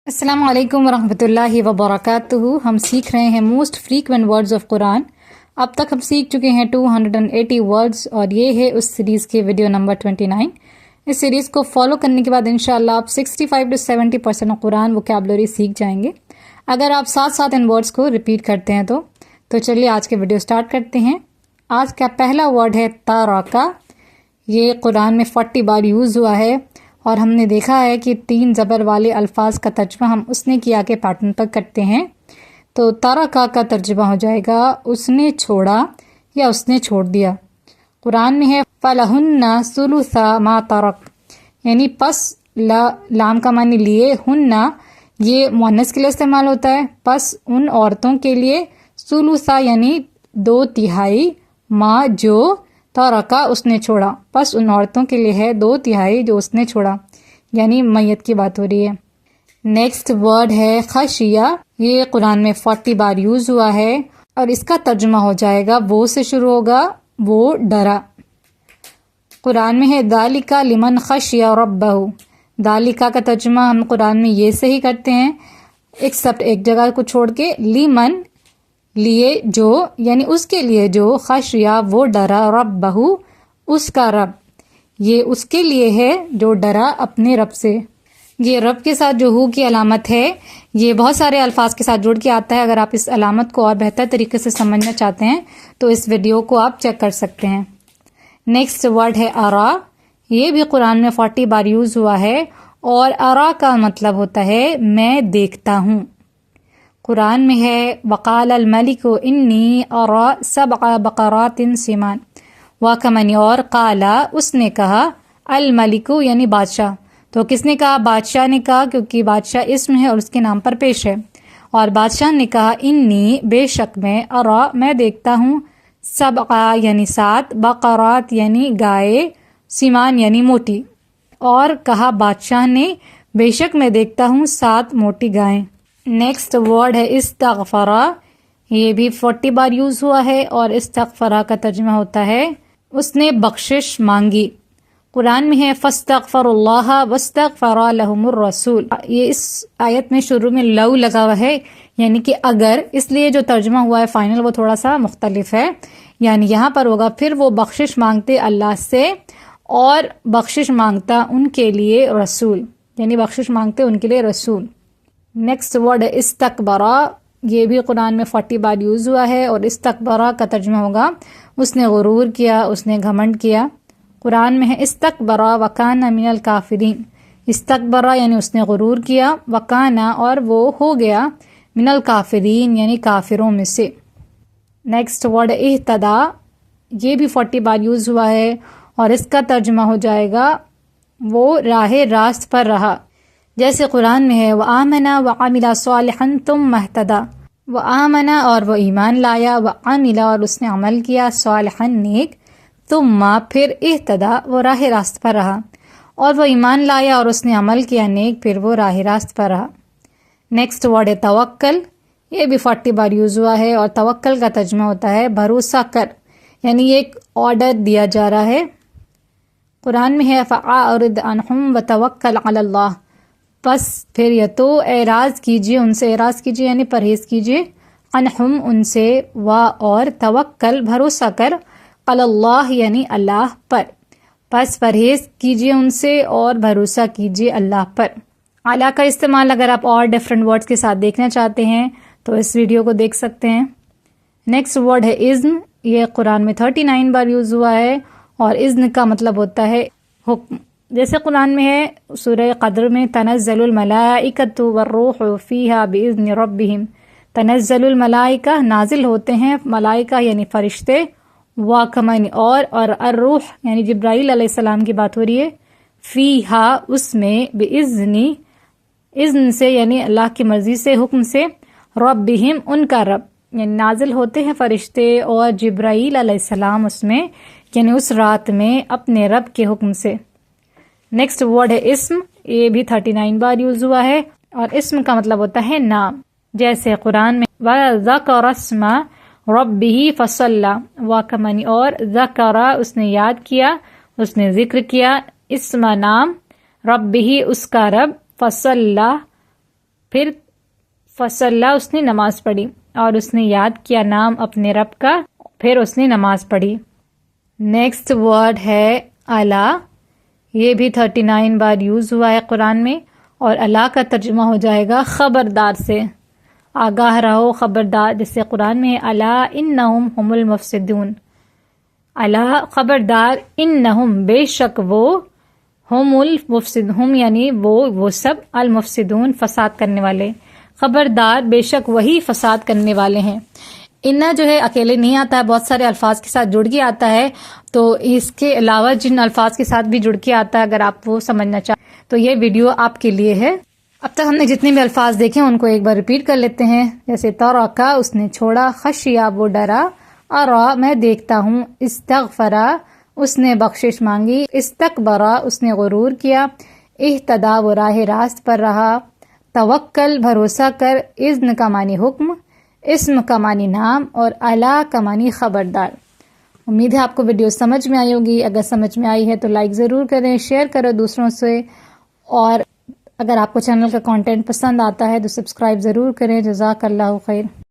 अस्सलामु अलैकुम वरहमतुल्लाहि वबरकातुहू। हम सीख रहे हैं most frequent words of Quran. अब तक हम सीख चुके हैं 280 वर्ड्स और ये है उस सीरीज़ के वीडियो नंबर 29। इस सीरीज़ को फॉलो करने के बाद इंशाअल्लाह आप 65 to 70% ऑफ कुरान वोकैबुलरी सीख जाएंगे अगर आप साथ साथ इन वर्ड्स को रिपीट करते हैं तो चलिए आज के वीडियो स्टार्ट करते हैं। आज का पहला वर्ड है तारका। ये कुरान में 40 बार यूज़ हुआ है और हमने देखा है कि 3 ज़बर वाले अल्फाज का तर्जमा हम उसने किया के पैटर्न पर करते हैं। तो तारका का तर्जमा हो जाएगा उसने छोड़ा या उसने छोड़ दिया। कुरान में है फलहुन्ना सुलुसा मा तरक, यानी पस लाम का मानी लिए, हुन्ना ये मुअन्नस के लिए इस्तेमाल होता है, पस उन औरतों के लिए, सुलुसा यानी 2/3, माँ जो, तरका उसने छोड़ा, बस उन औरतों के लिए है 2/3 जो उसने छोड़ा, यानी मैयत की बात हो रही है। नेक्स्ट वर्ड है खशिया। ये कुरान में 40 बार यूज हुआ है और इसका तर्जुमा हो जाएगा वो से शुरू होगा, वो डरा। कुरान में है दालिका लिमन खशिया रब्बहू। दालिका का तर्जुमा हम कुरान में ये से ही करते हैं एक्सेप्ट एक जगह को छोड़ के, लिमन लिए जो, यानी उसके लिए जो, खशिया वो डरा, रब्बहू उसका रब, ये उसके लिए है जो डरा अपने रब से। ये रब के साथ जो हु की अलामत है ये बहुत सारे अल्फाज के साथ जुड़ के आता है। अगर आप इस अलामत को और बेहतर तरीके से समझना चाहते हैं तो इस वीडियो को आप चेक कर सकते हैं। नेक्स्ट वर्ड है अरा। ये भी कुरान में 40 बार यूज हुआ है और अरा का मतलब होता है मैं देखता हूँ। कुरान में है वक़ाल अल मलिकु इन्नी अरा सबअ बक़रातिन सिमान, वाकमनी, और काला उसने कहा, अल मलिकु यानी बादशाह। तो किसने कहा? बादशाह ने कहा, क्योंकि बादशाह इसम है और उसके नाम पर पेश है। और बादशाह ने कहा इन्नी बेशक मैं, अरा मैं देखता हूँ, सबअ यानी 7, बक़रात यानी गाय, सिमान यानी मोटी। और कहा बादशाह ने बेशक मैं देखता हूँ 7 मोटी गायें। नेक्स्ट वर्ड है इस्तग़फ़रा। ये भी 40 बार यूज हुआ है और इस्तग़फ़रा का तर्जुमा होता है उसने बख्शिश मांगी। कुरान में है फस्तग़फ़रुल्लाह वस्तग़फ़रा लहुमुर रसूल। ये इस आयत में शुरू में लव लगा हुआ है यानी कि अगर, इसलिए जो तर्जुमा हुआ है फाइनल वो थोड़ा सा मुख्तलिफ है। यानी यहाँ पर होगा फिर वो बख्शिश मांगते अल्लाह से और बख्शिश मांगता उनके लिए रसूल, यानी बख्शिश मांगते उनके लिए रसूल। नेक्स्ट वर्ड है इस्तकबरा। ये भी कुरान में 40 बार यूज हुआ है और इस्तकबरा का तर्जुमा होगा उसने गुरूर किया, उसने घमंड किया। कुरान में है इस्तकबरा वकाना मिनल काफिरीन। इस्तकबरा यानी उसने गुरूर किया, वकाना और वो हो गया, मिनल काफिरीन यानी काफिरों में से। नेक्स्ट वर्ड है इहतदा। ये भी 40 बार यूज हुआ है और इसका तर्जुमा हो जाएगा वो राह रास्त पर रहा। जैसे कुरान में है व आमना व आमिला सालिहन तुम्मा इहतदा। व आमना और वो ईमान लाया, व आमिला और उसने अमल किया, सालिहन नेक, तुम्मा फिर इहतदा वो राह रास्त पर रहा। और वो ईमान लाया और उसने अमल किया नेक, फिर वो राह रास्त पर रहा। नेक्स्ट वर्ड है तवक्कल। ये भी 40 बार यूज हुआ है और तवक्कल का तर्जुमा होता है भरोसा कर, यानी एक ऑर्डर दिया जा रहा है। कुरान में है फ़अरिद अन्हुम व तवक्कल अलल्लाह। बस फिर या तो एराज कीजिए उनसे, एराज कीजिए यानी परहेज कीजिए, अन्हुम उनसे, व और तवक्कल भरोसा कर, अलल्लाह यानी अल्लाह पर। बस परहेज कीजिए उनसे और भरोसा कीजिए अल्लाह पर। अला का इस्तेमाल अगर आप और डिफरेंट वर्ड्स के साथ देखना चाहते हैं तो इस वीडियो को देख सकते हैं। नेक्स्ट वर्ड है इज़्न। ये कुरान में 39 बार यूज हुआ है और इज़्न का मतलब होता है हुक्म। जैसे कुरान में है सूरह क़द्र में तनज़्ज़लुल मलाइकतु वर्रूहु फ़ीहा बिइज़्नि रब्बिहिम। तनज़्ज़लुल मलाइका नाजिल होते हैं मलाइका यानी फरिश्ते, वाकमन और अर्रूह यानी जिब्राइल अलैहिस्सलाम की बात हो रही है, फ़ीहा उसमें, बिइज़्नि इज़्न से यानी अल्लाह की मर्जी से, हुक्म से, रब्बिहिम उनका रब, यानी नाजिल होते हैं फरिश्ते और जिब्राइल अलैहिस्सलाम उसमें, यानी उस रात में अपने रब के हुक्म से। नेक्स्ट वर्ड है इस्म। ये भी 39 बार यूज हुआ है और इस्म का मतलब होता है नाम। जैसे कुरान में वज़करा अस्मा रब्बिही फसल्ला, वाकमनी और ज़करा उसने याद किया, उसने जिक्र किया, इस्मा नाम, रब्बिही उसका रब, फसल्ला پھر فصلہ اس نے نماز پڑھی، اور اس نے یاد کیا نام اپنے رب کا، پھر اس نے نماز پڑھی۔ نیکسٹ ورڈ ہے الا، یہ بھی 39 بار یوز ہوا ہے قرآن میں، اور الا کا ترجمہ ہو جائے گا خبردار سے، آگاہ رہو، خبردار، جیسے قرآن میں الا انہم ہم المفسدون، الا خبردار، انہم بے شک وہ، ہم المفسدون یعنی وہ سب، المفسدون فساد کرنے والے، خبردار بے شک وہی فساد کرنے والے ہیں۔ انا جو ہے اکیلے نہیں آتا ہے، بہت سارے الفاظ کے ساتھ جڑ کے آتا ہے، تو اس کے علاوہ جن الفاظ کے ساتھ بھی جڑ کے آتا ہے اگر آپ وہ سمجھنا چاہیں تو یہ ویڈیو آپ کے لیے ہے۔ اب تک ہم نے جتنے بھی الفاظ دیکھے ان کو ایک بار ریپیٹ کر لیتے ہیں، جیسے ترکا اس نے چھوڑا، خشیا وہ ڈرا، ارا میں دیکھتا ہوں، استغفرا اس نے بخشش مانگی، استکبرا اس نے غرور کیا، اہتدا وہ راہ راست پر رہا، توکل بھروسہ کر، اذن کا معنی حکم، اسم کا معنی نام، اور الا کا معنی خبردار۔ امید ہے آپ کو ویڈیو سمجھ میں آئی ہوگی، اگر سمجھ میں آئی ہے تو لائک ضرور کریں، شیئر کرو دوسروں سے، اور اگر آپ کو چینل کا کنٹینٹ پسند آتا ہے تو سبسکرائب ضرور کریں۔ جزاک اللہ خیر۔